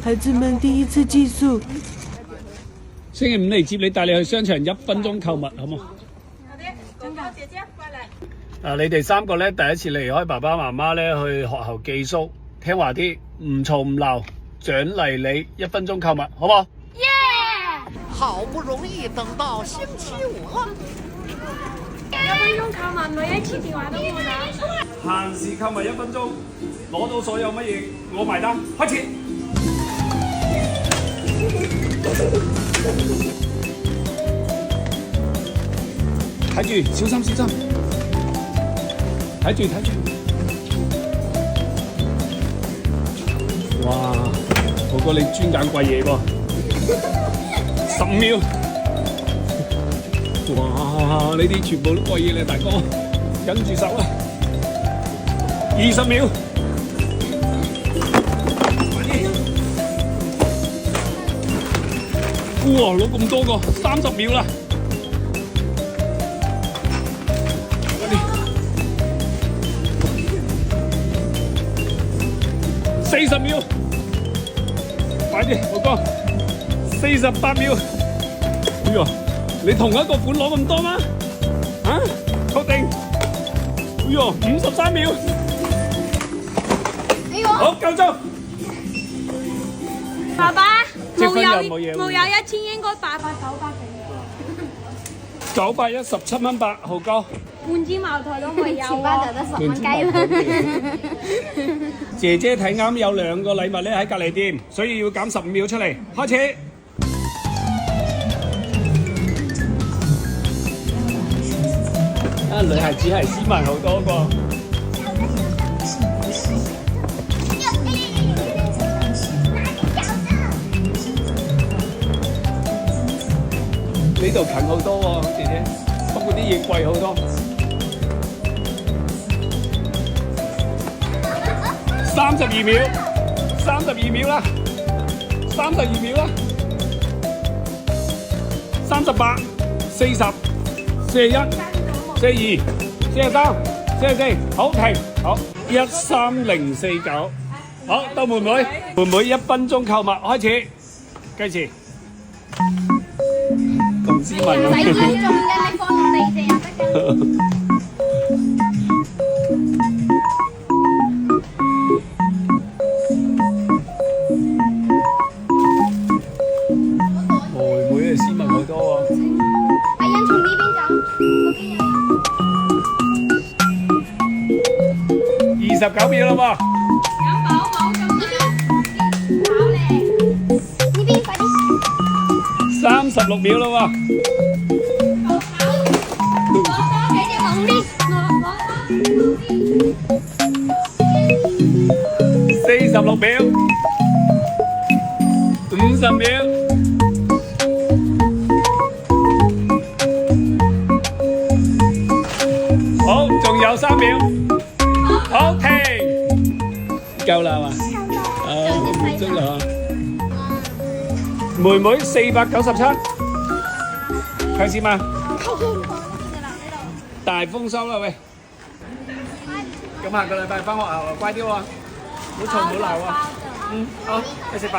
孩子們第一次寄宿。星期五嚟接你，帶你去商場1分鐘購物，好冇？好的，公交姐姐過嚟。你哋3個咧第一次離開爸爸媽媽咧去學校寄宿，聽話啲，唔嘈唔鬧，獎勵你1分鐘購物，好冇？耶！好不容易等到星期五了。1分鐘購物，每一次電話都冇打。限時購物1分鐘，攞到所有乜嘢我埋單，開始。睇住，小心小心。睇住睇住。哇，豪哥你專揀貴嘢喎，15秒。哇，呢啲全部都貴嘢咧，大哥，忍住手啊！20秒。哇，攞咁多個，30秒啦。40秒，快啲，豪哥，48秒。哎呀，你同一個款攞咁多嗎？啊，確定？哎呀，53秒。好，夠鐘。爸爸，積分有冇嘢？冇有1000，應該800、900嘅。917蚊8，豪哥。半支茅台都冇有全班就得10蚊雞啦。姐姐睇啱有2個禮物咧喺隔離店，所以要減15秒出嚟，開始。女孩子係斯文好多個。呢度近好多喎，姐姐，不過啲嘢貴好多。32秒，32秒啦，32秒啦，38、40、41、42、43、44，好停，好13049，好到妹妹1分鐘購物開始，計時。咁斯文啊！洗衣仲嘅，你放落地地就得㗎。妹妹斯文好多喎。阿欣從呢邊走，嗰邊有。29秒啦噃。飲飽冇咁飽咧。呢邊快啲。36秒啦喎。46秒，50秒，好，仲有3秒，好停，夠啦嘛？滿足啦。妹妹497，開始嘛？大豐收啦喂！咁下個禮拜返學校啊，乖啲喎，唔好嘈唔好鬧啊。好，去食飯。